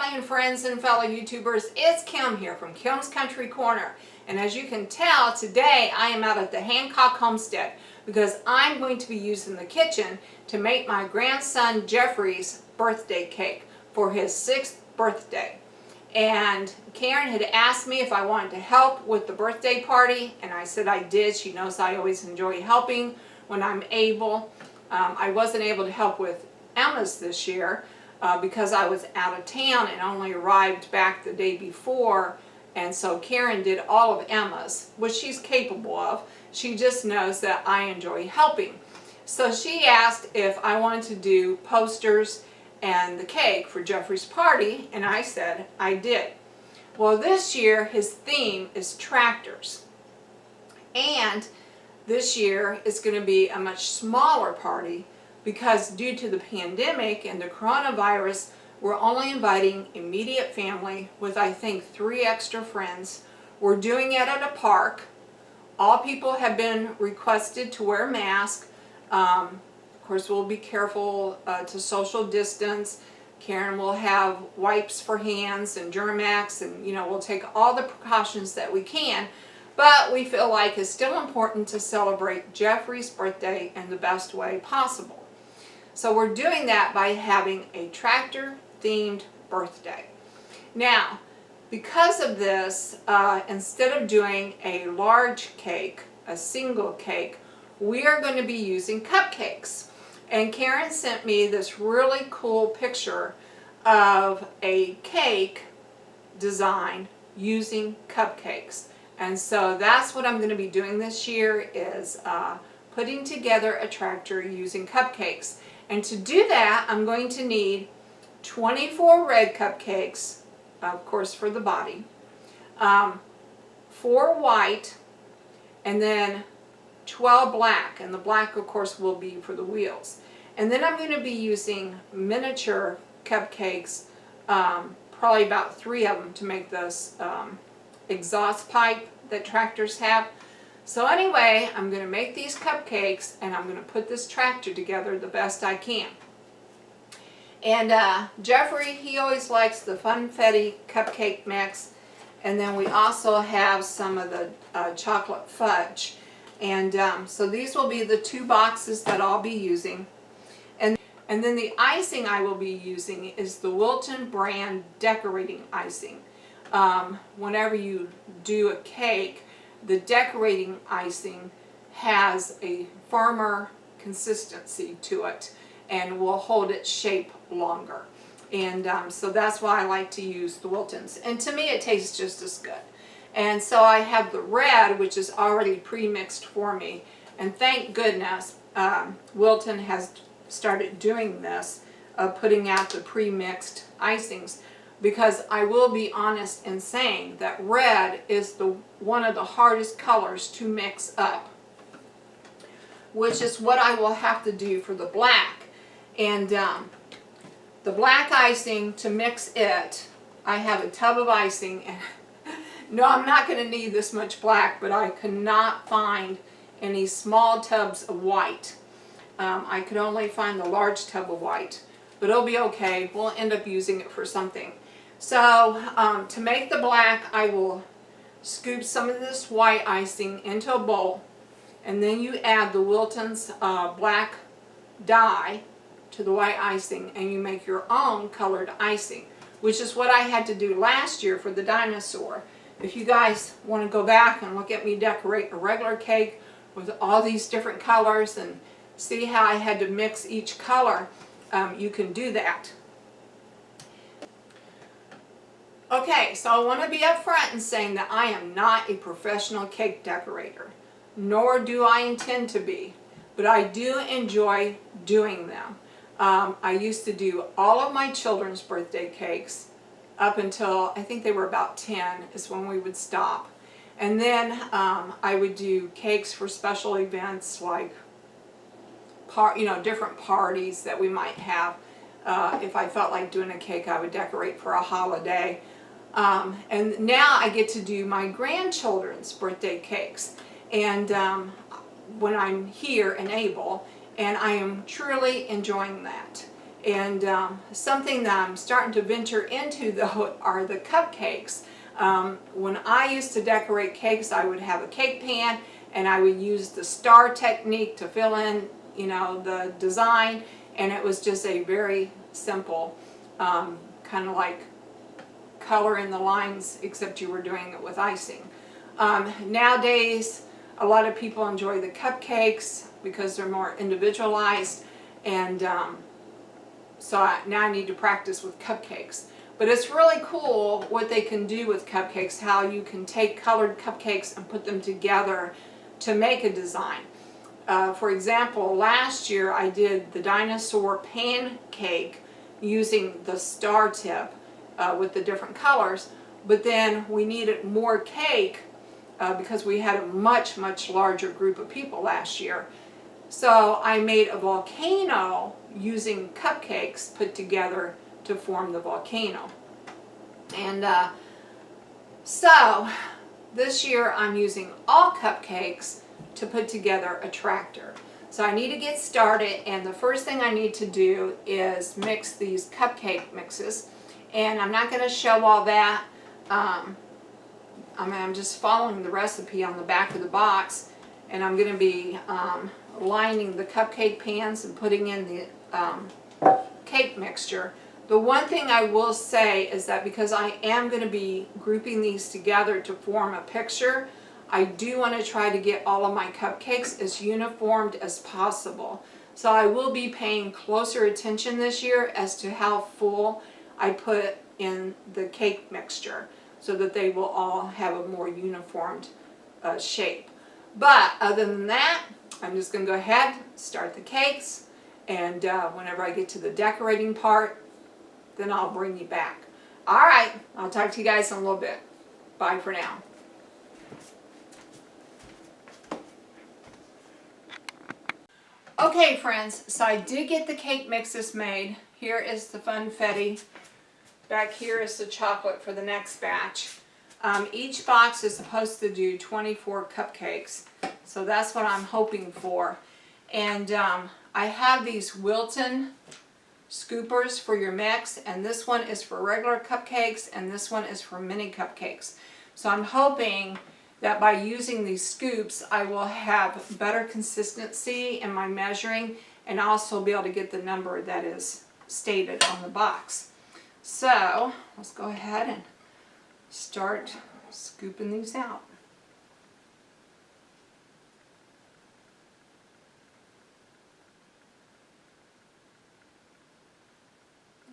family and friends and fellow YouTubers, it's Kim here from Kim's Country Corner. And as you can tell, today I am out at the Hancock Homestead because I'm going to be using the kitchen to make my grandson Jeffrey's birthday cake for his 6th birthday. And Karen had asked me if I wanted to help with the birthday party, and I said I did. She knows I always enjoy helping when I'm able. I wasn't able to help with Emma's this year because I was out of town and only arrived back the day before, and so Karen did all of Emma's, which she's capable of. She just knows that I enjoy helping. So she asked if I wanted to do posters and the cake for Jeffrey's party, and I said I did. Well, this year his theme is tractors, and this year is going to be a much smaller party because due to the pandemic and the coronavirus, we're only inviting immediate family with I think 3 extra friends. We're doing it at a park. All people have been requested to wear masks. Of course, we'll be careful to social distance. Karen will have wipes for hands and Germ-X, and we'll take all the precautions that we can. But we feel like it's still important to celebrate Jeffrey's birthday in the best way possible. So we're doing that by having a tractor-themed birthday. Now, because of this, instead of doing a large cake, a single cake, we are going to be using cupcakes. And Karen sent me this really cool picture of a cake design using cupcakes. And so that's what I'm going to be doing this year, is putting together a tractor using cupcakes. And to do that, I'm going to need 24 red cupcakes, of course for the body, 4 white, and then 12 black, and the black of course will be for the wheels. And then I'm going to be using miniature cupcakes, probably about 3 of them to make this exhaust pipe that tractors have. So anyway, I'm going to make these cupcakes and I'm going to put this tractor together the best I can. And Jeffrey, he always likes the funfetti cupcake mix, and then we also have some of the chocolate fudge. And so these will be the 2 boxes that I'll be using. And then the icing I will be using is the Wilton brand decorating icing. Whenever you do a cake, the decorating icing has a firmer consistency to it and will hold its shape longer. And so that's why I like to use the Wiltons. And to me it tastes just as good. And so I have the red, which is already pre-mixed for me. And thank goodness Wilton has started doing this, putting out the pre-mixed icings, because I will be honest in saying that red is one of the hardest colors to mix up, which is what I will have to do for the black. And the black icing, to mix it, I have a tub of icing, and no, I'm not going to need this much black, but I could not find any small tubs of white. I could only find the large tub of white, but it'll be okay. We'll end up using it for something. So to make the black, I will scoop some of this white icing into a bowl, and then you add the Wilton's black dye to the white icing, and you make your own colored icing, which is what I had to do last year for the dinosaur. If you guys want to go back and look at me decorate a regular cake with all these different colors and see how I had to mix each color, you can do that. Okay, so I want to be upfront in saying that I am not a professional cake decorator, nor do I intend to be, but I do enjoy doing them. I used to do all of my children's birthday cakes up until I think they were about 10 is when we would stop. And then I would do cakes for special events like different parties that we might have. If I felt like doing a cake, I would decorate for a holiday. And now I get to do my grandchildren's birthday cakes, and when I'm here and able, and I am truly enjoying that. And something that I'm starting to venture into though are the cupcakes. When I used to decorate cakes, I would have a cake pan and I would use the star technique to fill in, you know, the design, and it was just a very simple kind of like color in the lines, except you were doing it with icing. Nowadays, a lot of people enjoy the cupcakes because they're more individualized, and now I need to practice with cupcakes. But it's really cool what they can do with cupcakes, how you can take colored cupcakes and put them together to make a design. For example, last year I did the dinosaur pancake using the star tip with the different colors, but then we needed more cake because we had a much larger group of people last year. So I made a volcano using cupcakes put together to form the volcano. And so this year I'm using all cupcakes to put together a tractor. So I need to get started, and the first thing I need to do is mix these cupcake mixes. And I'm not going to show all that. I'm just following the recipe on the back of the box, and I'm going to be lining the cupcake pans and putting in the cake mixture. The one thing I will say is that because I am going to be grouping these together to form a picture, I do want to try to get all of my cupcakes as uniformed as possible. So I will be paying closer attention this year as to how full I put in the cake mixture so that they will all have a more uniformed shape. But other than that, I'm just going to go ahead, start the cakes, and whenever I get to the decorating part, then I'll bring you back. Alright, I'll talk to you guys in a little bit. Bye for now. Okay friends, so I did get the cake mixes made. Here is the funfetti. Back here is the chocolate for the next batch. Each box is supposed to do 24 cupcakes, so that's what I'm hoping for. And I have these Wilton scoopers for your mix, and this one is for regular cupcakes and this one is for mini cupcakes. So I'm hoping that by using these scoops I will have better consistency in my measuring and also be able to get the number that is stated on the box. So let's go ahead and start scooping these out.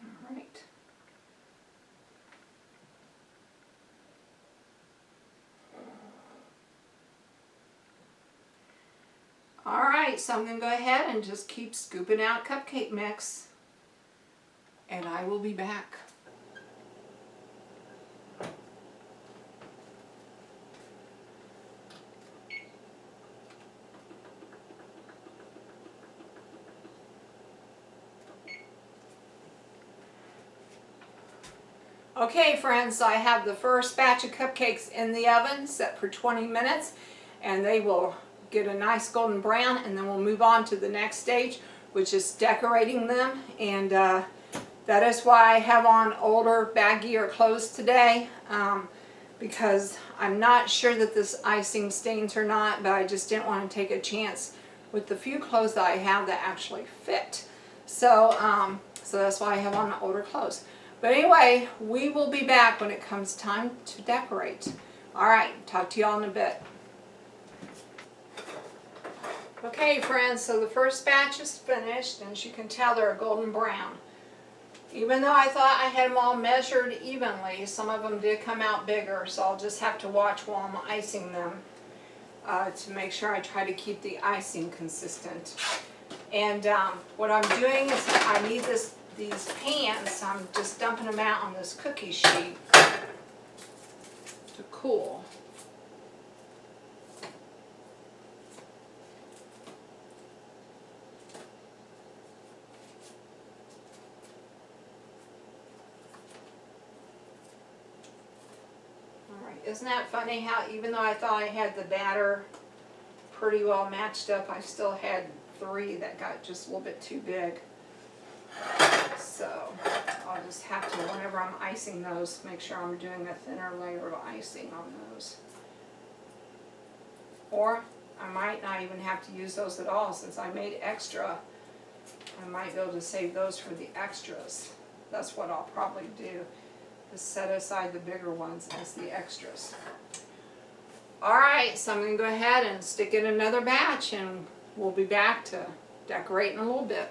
All right. All right, so I'm going to go ahead and just keep scooping out cupcake mix, and I will be back. Okay friends, so I have the first batch of cupcakes in the oven set for 20 minutes, and they will get a nice golden brown, and then we'll move on to the next stage, which is decorating them. And that is why I have on older, baggier clothes today, because I'm not sure that this icing stains or not, but I just didn't want to take a chance with the few clothes that I have that actually fit. So, so that's why I have on older clothes. But anyway, we will be back when it comes time to decorate. Alright, talk to y'all in a bit. Okay friends, so the first batch is finished, and as you can tell they're a golden brown. Even though I thought I had them all measured evenly, some of them did come out bigger, so I'll just have to watch while I'm icing them to make sure I try to keep the icing consistent. And what I'm doing is I need these pans, so I'm just dumping them out on this cookie sheet to cool. Isn't that funny how even though I thought I had the batter pretty well matched up, I still had 3 that got just a little bit too big. So I'll just have to, whenever I'm icing those, make sure I'm doing a thinner layer of icing on those. Or I might not even have to use those at all since I made extra. I might be able to save those for the extras. That's what I'll probably do, is set aside the bigger ones as the extras. Alright, so I'm going to go ahead and stick in another batch and we'll be back to decorate in a little bit.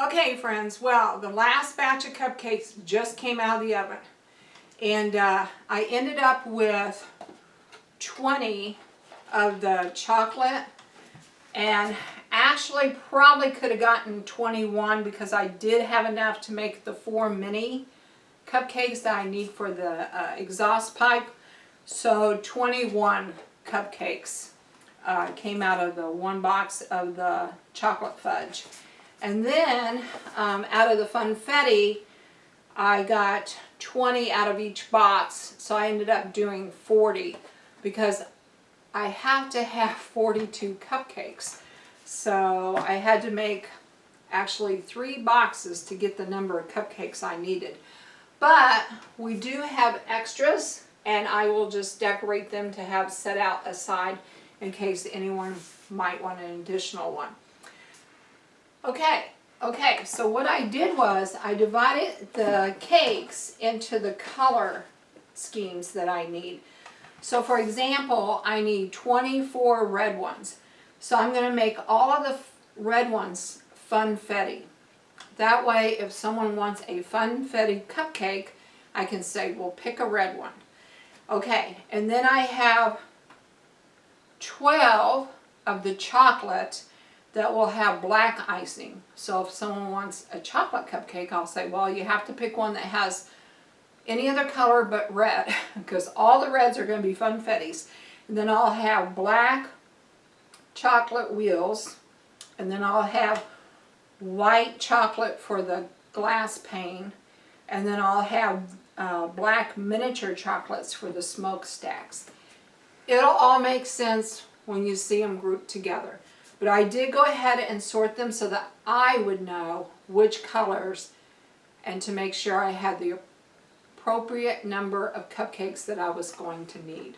Okay friends, well, the last batch of cupcakes just came out of the oven. And I ended up with 20 of the chocolate, and actually probably could have gotten 21 because I did have enough to make the 4 mini cupcakes that I need for the exhaust pipe. So 21 cupcakes came out of the one box of the chocolate fudge. And then out of the funfetti, I got 20 out of each box, so I ended up doing 40 because I have to have 42 cupcakes. So I had to make actually 3 boxes to get the number of cupcakes I needed. But we do have extras, and I will just decorate them to have set out aside in case anyone might want an additional one. Okay, so what I did was I divided the cakes into the color schemes that I need. So for example, I need 24 red ones. So I'm going to make all of the red ones funfetti. That way, if someone wants a funfetti cupcake, I can say, well, pick a red one. Okay, and then I have 12 of the chocolate that will have black icing. So if someone wants a chocolate cupcake, I'll say, well, you have to pick one that has any other color but red, because all the reds are going to be funfettis. And then I'll have black chocolate wheels, and then I'll have white chocolate for the glass pane, and then I'll have black miniature chocolates for the smokestacks. It'll all make sense when you see them grouped together. But I did go ahead and sort them so that I would know which colors and to make sure I had the appropriate number of cupcakes that I was going to need.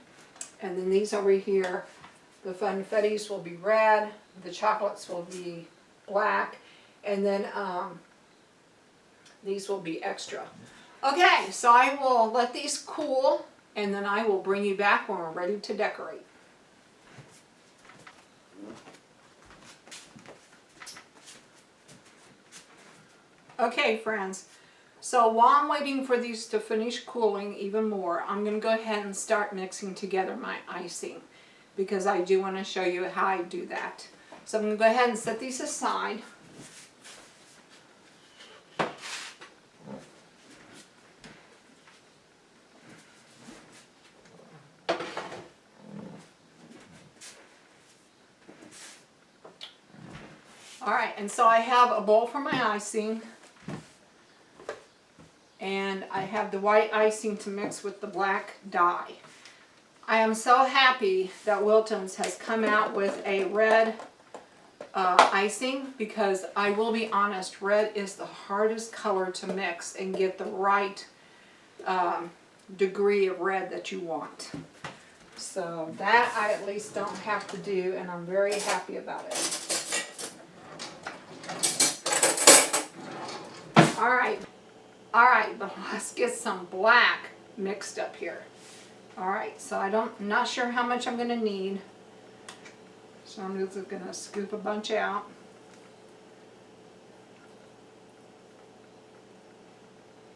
And then these over here, the funfettis will be red, the chocolates will be black, and then these will be extra. Okay, so I will let these cool, and then I will bring you back when we're ready to decorate. Okay friends, so while I'm waiting for these to finish cooling even more, I'm going to go ahead and start mixing together my icing, because I do want to show you how I do that. So I'm going to go ahead and set these aside. Alright, and so I have a bowl for my icing, and I have the white icing to mix with the black dye. I am so happy that Wilton's has come out with a red icing, because I will be honest, red is the hardest color to mix and get the right degree of red that you want. So that I at least don't have to do, and I'm very happy about it. Alright, but let's get some black mixed up here. Alright, so I'm not sure how much I'm going to need. So I'm just going to scoop a bunch out.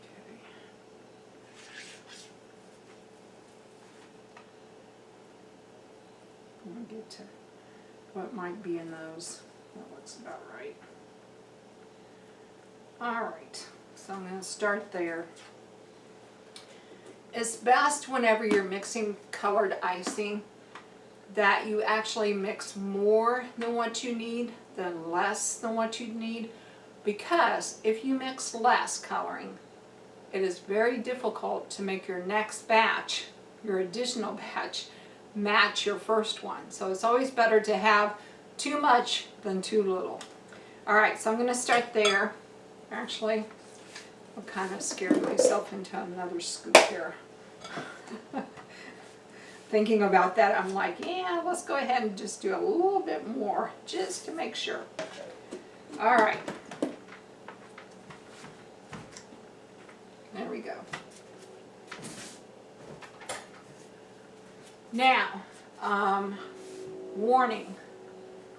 Okay. I'm going to get to what might be in those. That looks about right. Alright, so I'm going to start there. It's best whenever you're mixing colored icing that you actually mix more than what you need than less than what you need, because if you mix less coloring, it is very difficult to make your next batch, your additional batch, match your first one. So it's always better to have too much than too little. Alright, so I'm going to start there. Actually, I kind of scared myself into another scoop here. Thinking about that, I'm like, yeah, let's go ahead and just do a little bit more, just to make sure. All right. There we go. Now, warning.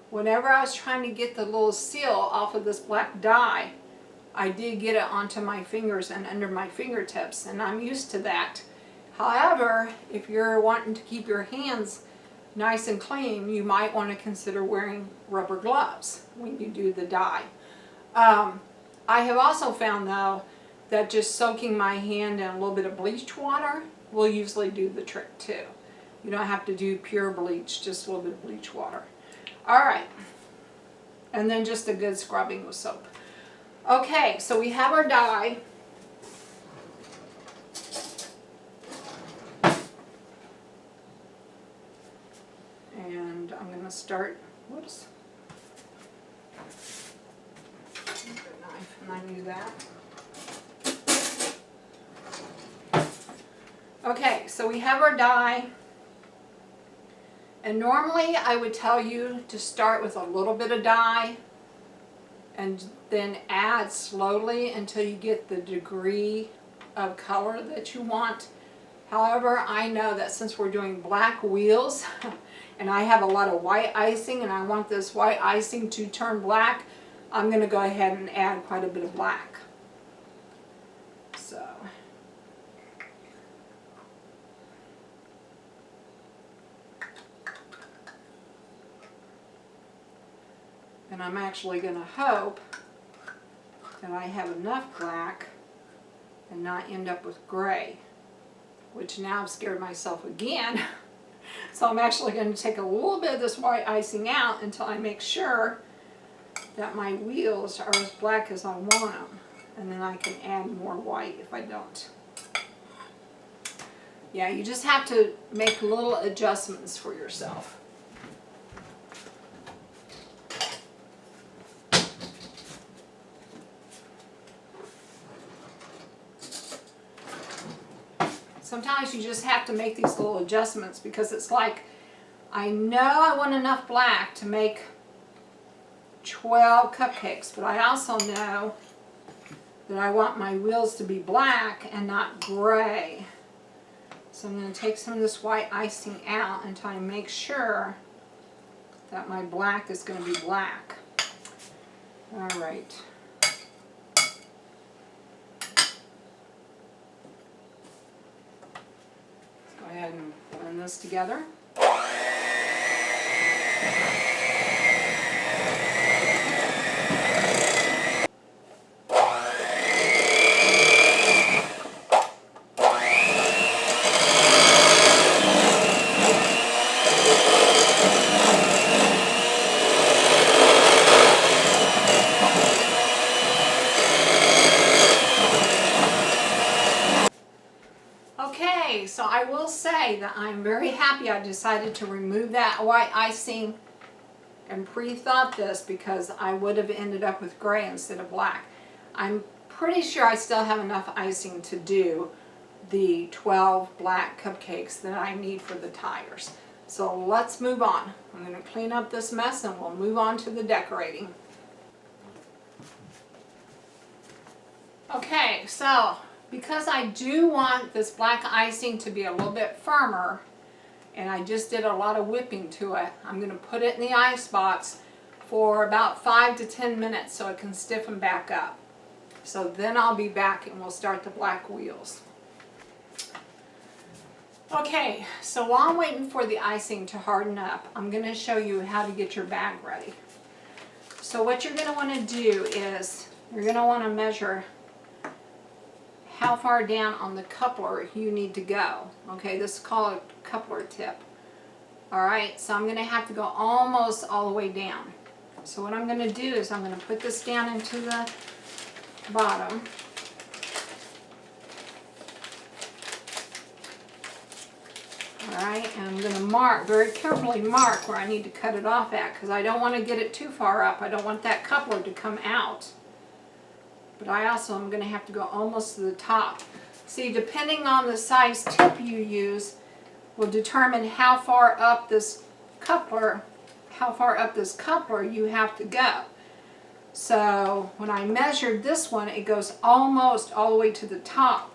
Whenever I was trying to get the little seal off of this black dye, I did get it onto my fingers and under my fingertips, and I'm used to that. However, if you're wanting to keep your hands nice and clean, you might want to consider wearing rubber gloves when you do the dye. I have also found, though, that just soaking my hand in a little bit of bleach water will usually do the trick too. You don't have to do pure bleach, just a little bit of bleach water. All right, and then just a good scrubbing with soap. Okay, so we have our dye. And I'm going to start, whoops, good knife, and I knew that. Okay, so we have our dye, and normally I would tell you to start with a little bit of dye and then add slowly until you get the degree of color that you want. However, I know that since we're doing black wheels and I have a lot of white icing and I want this white icing to turn black, I'm going to go ahead and add quite a bit of black. So, and I'm actually going to hope that I have enough black and not end up with gray, which now I've scared myself again. So I'm actually going to take a little bit of this white icing out until I make sure that my wheels are as black as I want them. And then I can add more white if I don't. Yeah, you just have to make little adjustments for yourself. Sometimes you just have to make these little adjustments because it's like, I know I want enough black to make 12 cupcakes, but I also know that I want my wheels to be black and not gray. So I'm going to take some of this white icing out until I make sure that my black is going to be black. All right. Go ahead and blend this together. So I will say that I'm very happy I decided to remove that white icing and pre-thought this because I would have ended up with gray instead of black. I'm pretty sure I still have enough icing to do the 12 black cupcakes that I need for the tires. So let's move on. I'm going to clean up this mess and we'll move on to the decorating. Okay, so because I do want this black icing to be a little bit firmer, and I just did a lot of whipping to it, I'm going to put it in the ice box for about 5 to 10 minutes so it can stiffen back up. So then I'll be back and we'll start the black wheels. Okay, so while I'm waiting for the icing to harden up, I'm going to show you how to get your bag ready. So what you're going to want to do is, you're going to want to measure how far down on the coupler you need to go. Okay, this is called a coupler tip. Alright, so I'm going to have to go almost all the way down. So what I'm going to do is I'm going to put this down into the bottom. Alright, and I'm going to mark, very carefully mark where I need to cut it off at because I don't want to get it too far up. I don't want that coupler to come out. but I also am going to have to go almost to the top. See, depending on the size tip you use will determine how far up this coupler you have to go. So when I measured this one, it goes almost all the way to the top.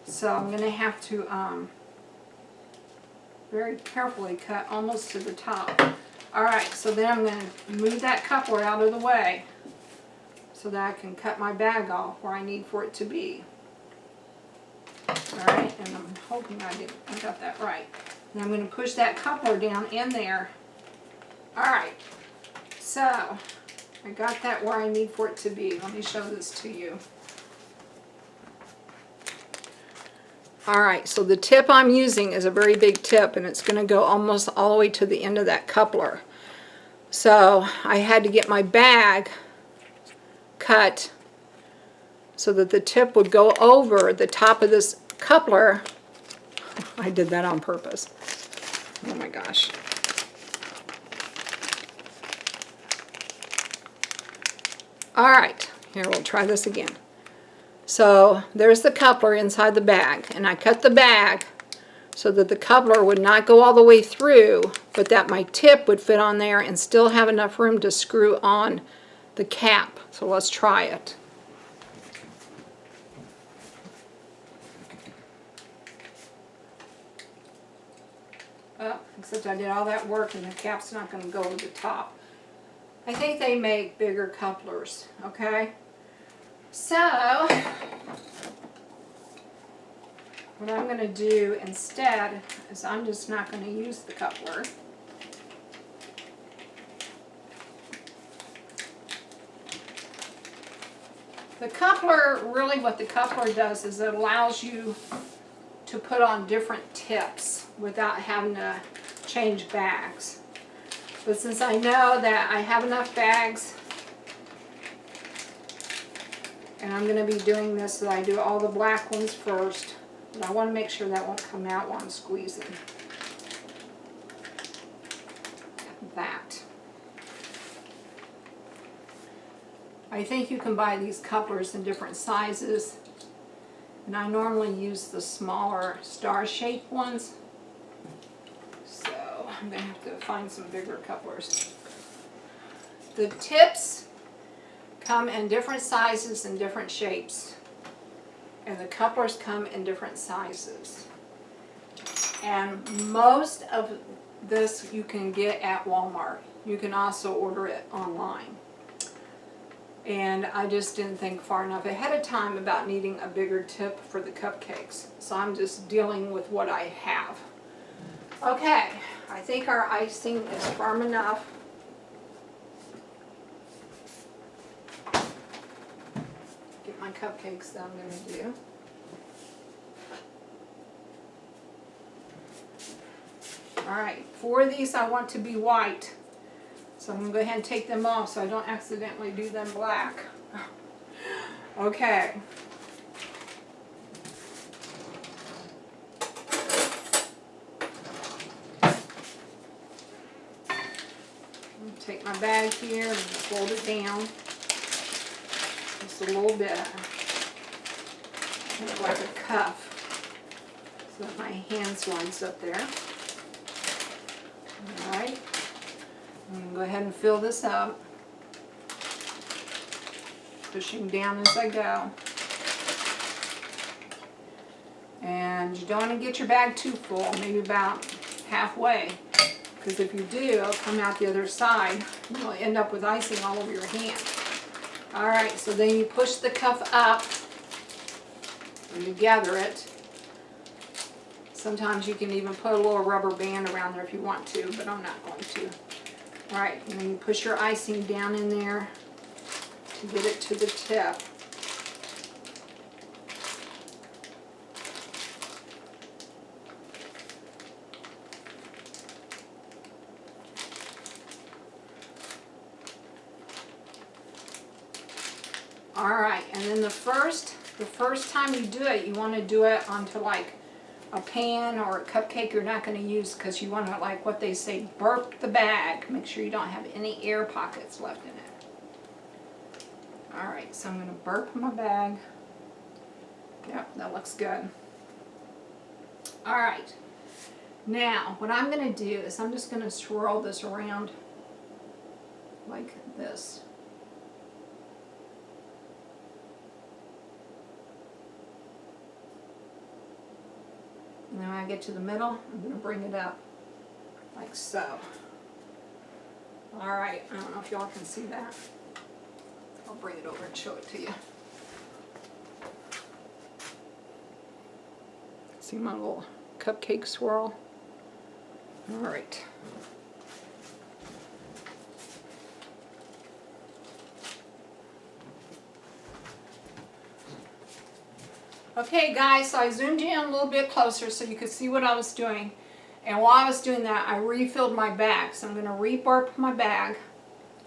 So I'm going to have to very carefully cut almost to the top. Alright, so then I'm going to move that coupler out of the way so that I can cut my bag off where I need for it to be. Alright, and I'm hoping I got that right. And I'm going to push that coupler down in there. Alright, so I got that where I need for it to be. Let me show this to you. Alright, so the tip I'm using is a very big tip, and it's going to go almost all the way to the end of that coupler. So I had to get my bag cut so that the tip would go over the top of this coupler. I did that on purpose. Oh my gosh. Alright, here we'll try this again. So there's the coupler inside the bag, and I cut the bag so that the coupler would not go all the way through, but that my tip would fit on there and still have enough room to screw on the cap. So let's try it. Oh, except I did all that work and the cap's not going to go over the top. I think they make bigger couplers, okay? So, what I'm going to do instead is I'm just not going to use the coupler. The coupler, really what the coupler does is it allows you to put on different tips without having to change bags. But since I know that I have enough bags, and I'm going to be doing this so that I do all the black ones first, but I want to make sure that won't come out while I'm squeezing. That. I think you can buy these couplers in different sizes, and I normally use the smaller star-shaped ones. So I'm going to have to find some bigger couplers. The tips come in different sizes and different shapes, and the couplers come in different sizes. And most of this you can get at Walmart. You can also order it online. And I just didn't think far enough ahead of time about needing a bigger tip for the cupcakes. So I'm just dealing with what I have. Okay, I think our icing is firm enough. Get my cupcakes that I'm going to do. Alright, 4 of these I want to be white. So I'm going to go ahead and take them off so I don't accidentally do them black. Okay. Take my bag here and fold it down just a little bit, kind of like a cuff, so that my hand slides up there. Alright, I'm going to go ahead and fill this up, pushing down as I go. And you don't want to get your bag too full, maybe about halfway. Because if you do, it'll come out the other side and you'll end up with icing all over your hand. Alright, so then you push the cuff up and you gather it. Sometimes you can even put a little rubber band around there if you want to, but I'm not going to. Alright, and then you push your icing down in there to get it to the tip. Alright, and then the first time you do it, you want to do it onto like a pan or a cupcake you're not going to use, because you want to, like what they say, burp the bag. Make sure you don't have any air pockets left in it. All right, so I'm going to burp my bag. Yep, that looks good. All right, now what I'm going to do is I'm just going to swirl this around like this. And then when I get to the middle, I'm going to bring it up like so. All right, I don't know if y'all can see that. I'll bring it over and show it to you. See my little cupcake swirl? All right. Okay guys, so I zoomed in a little bit closer so you could see what I was doing. And while I was doing that, I refilled my bag. So I'm going to re-burp my bag.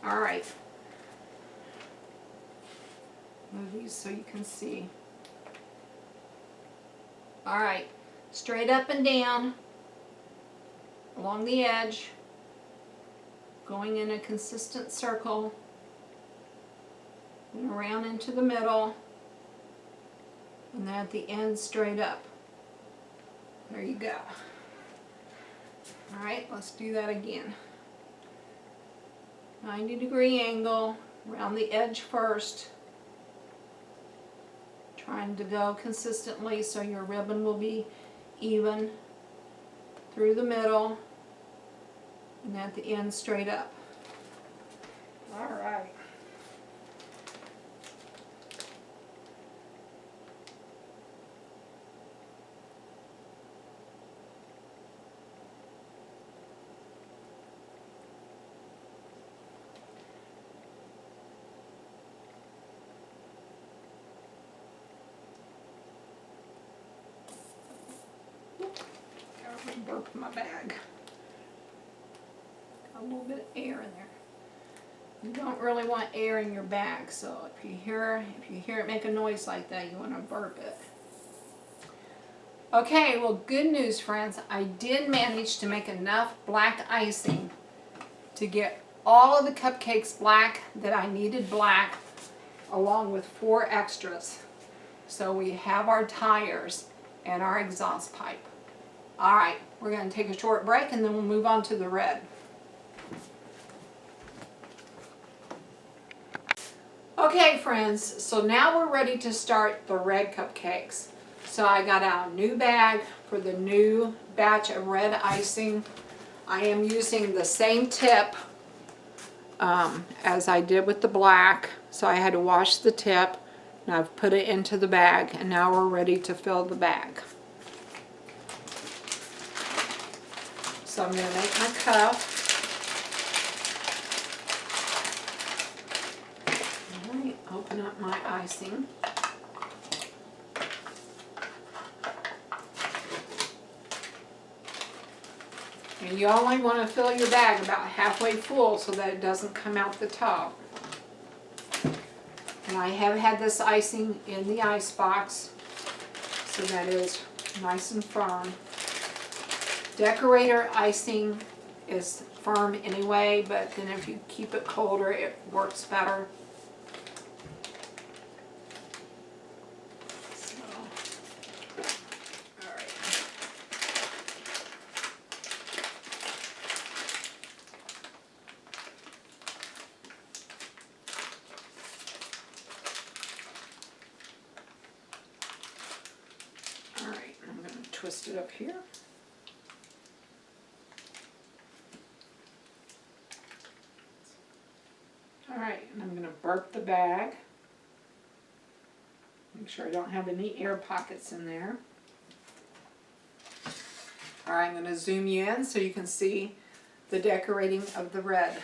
All right. Move these so you can see. All right. Straight up and down along the edge, going in a consistent circle, and around into the middle, and then at the end straight up. There you go. All right, let's do that again. 90-degree angle, around the edge first. Trying to go consistently so your ribbon will be even through the middle, and at the end straight up. All right. Burp my bag. Got a little bit of air in there. You don't really want air in your bag, so if you hear it make a noise like that, you want to burp it. Okay, well, good news, friends. I did manage to make enough black icing to get all of the cupcakes black that I needed black, along with 4 extras. So we have our tires and our exhaust pipe. All right, we're going to take a short break and then we'll move on to the red. Okay, friends, so now we're ready to start the red cupcakes. So I got out a new bag for the new batch of red icing. I am using the same tip as I did with the black. So I had to wash the tip, and I've put it into the bag, and now we're ready to fill the bag. So I'm going to make my cup. All right, open up my icing. And you only want to fill your bag about halfway full so that it doesn't come out the top. And I have had this icing in the ice box so that it is nice and firm. Decorator icing is firm anyway, but then if you keep it colder, it works better. So, all right. All right, I'm going to twist it up here. Alright, and I'm going to burp the bag. Make sure I don't have any air pockets in there. Alright, I'm going to zoom you in so you can see the decorating of the red.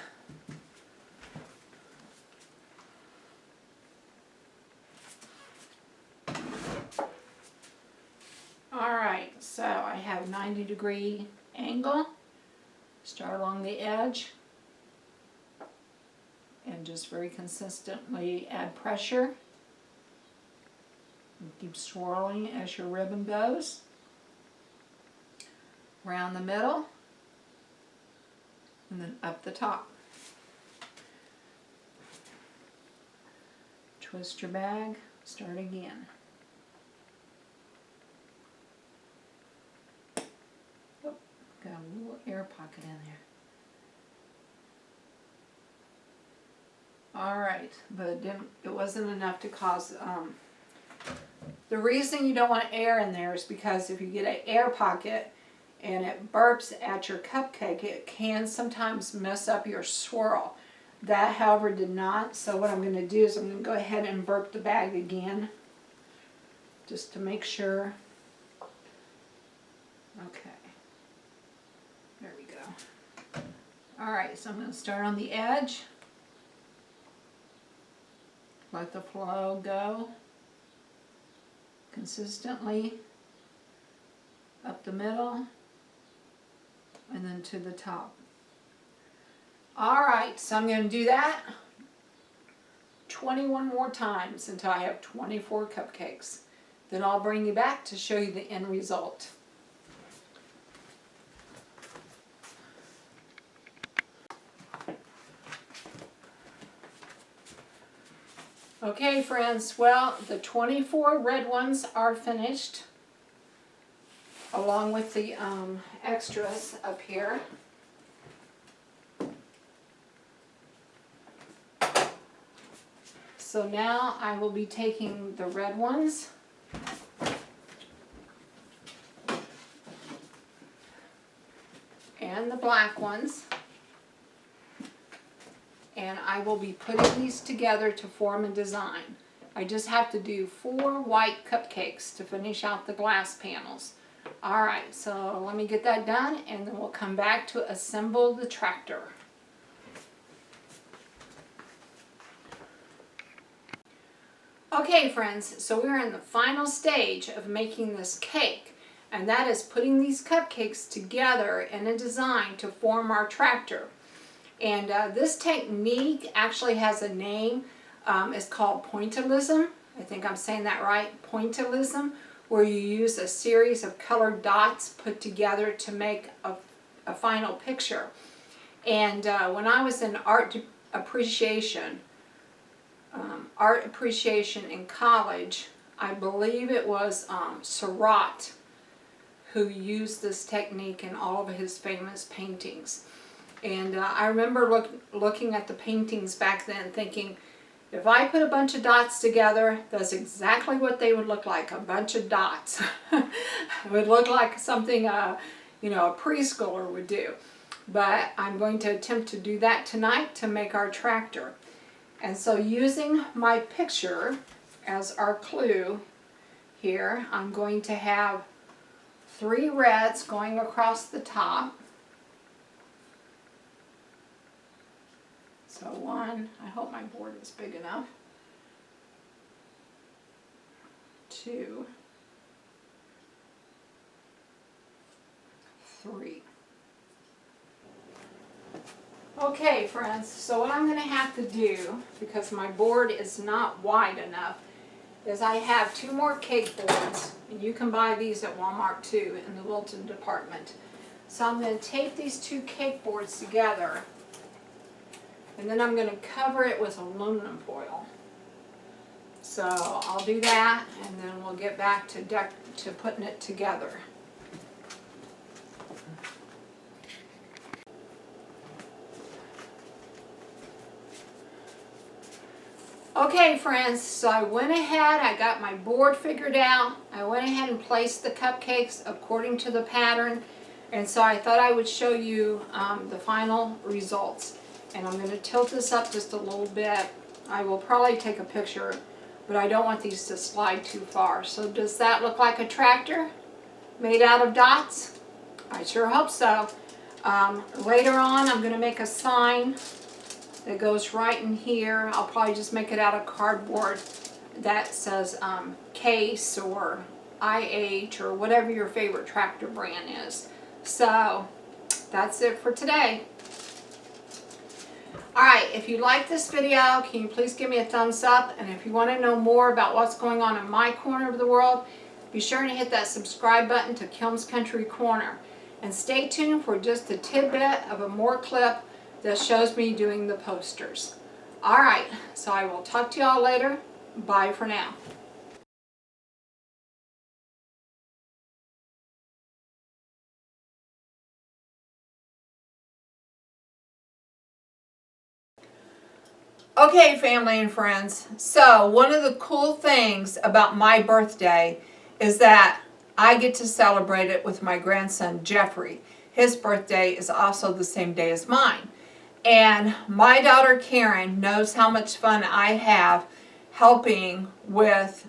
Alright, so I have 90-degree angle. Start along the edge. And just very consistently add pressure. And keep swirling as your ribbon goes. Around the middle. And then up the top. Twist your bag, start again. Oh, got a little air pocket in there. Alright, but it wasn't enough to cause, the reason you don't want air in there is because if you get an air pocket and it burps at your cupcake, it can sometimes mess up your swirl. That, however, did not. So what I'm going to do is I'm going to go ahead and burp the bag again, just to make sure. Okay. There we go. Alright, so I'm going to start on the edge. Let the flow go consistently up the middle and then to the top. Alright, so I'm going to do that 21 more times until I have 24 cupcakes. Then I'll bring you back to show you the end result. Okay friends, well, the 24 red ones are finished, along with the extras up here. So now I will be taking the red ones and the black ones, and I will be putting these together to form a design. I just have to do 4 white cupcakes to finish out the glass panels. Alright, so let me get that done and then we'll come back to assemble the tractor. Okay friends, so we're in the final stage of making this cake, and that is putting these cupcakes together in a design to form our tractor. And this technique actually has a name. It's called pointillism. I think I'm saying that right, pointillism, where you use a series of colored dots put together to make a final picture. And when I was in art appreciation in college, I believe it was Seurat who used this technique in all of his famous paintings. And I remember looking at the paintings back then thinking, if I put a bunch of dots together, that's exactly what they would look like, a bunch of dots. It would look like something you know, a preschooler would do. But I'm going to attempt to do that tonight to make our tractor. And so using my picture as our clue here, I'm going to have 3 reds going across the top. So 1, I hope my board is big enough. 2, 3. Okay friends, so what I'm going to have to do, because my board is not wide enough, is I have 2 more cake boards, and you can buy these at Walmart too in the Wilton department. So I'm going to tape these 2 cake boards together, and then I'm going to cover it with aluminum foil. So I'll do that, and then we'll get back to putting it together. Okay friends, so I went ahead, I got my board figured out, I went ahead and placed the cupcakes according to the pattern, and so I thought I would show you the final results. And I'm going to tilt this up just a little bit. I will probably take a picture, but I don't want these to slide too far. So does that look like a tractor made out of dots? I sure hope so. Later on I'm going to make a sign that goes right in here. I'll probably just make it out of cardboard that says Case or IH or whatever your favorite tractor brand is. So that's it for today. Alright, if you like this video, can you please give me a thumbs up? And if you want to know more about what's going on in my corner of the world, be sure to hit that subscribe button to Kilm's Country Corner. And stay tuned for just a tidbit of a more clip that shows me doing the posters. Alright, so I will talk to y'all later. Bye for now. Okay, family and friends, so one of the cool things about my birthday is that I get to celebrate it with my grandson Jeffrey. His birthday is also the same day as mine. And my daughter Karen knows how much fun I have helping with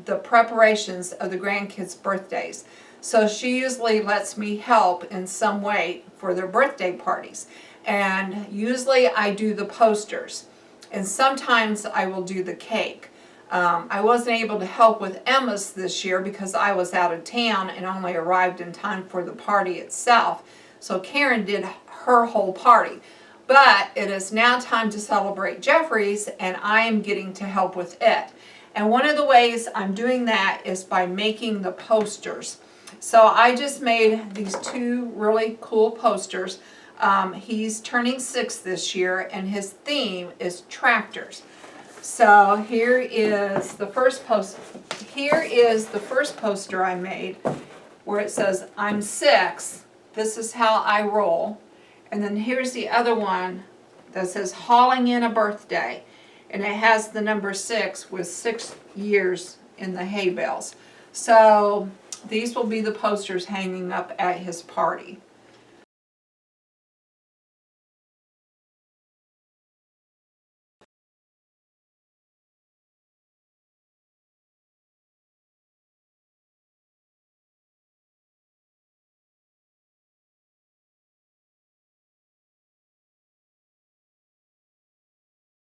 the preparations of the grandkids' birthdays. So she usually lets me help in some way for their birthday parties. And usually I do the posters. And sometimes I will do the cake. I wasn't able to help with Emma's this year because I was out of town and only arrived in time for the party itself. So Karen did her whole party. But it is now time to celebrate Jeffrey's, and I am getting to help with it. And one of the ways I'm doing that is by making the posters. So I just made these two really cool posters. He's turning 6 this year, and his theme is tractors. So here is the first poster. Here is the first poster I made, where it says, "I'm 6. This is how I roll." And then here's the other one that says, "Hauling in a birthday," and it has the number 6 with 6 years in the hay bales. So these will be the posters hanging up at his party.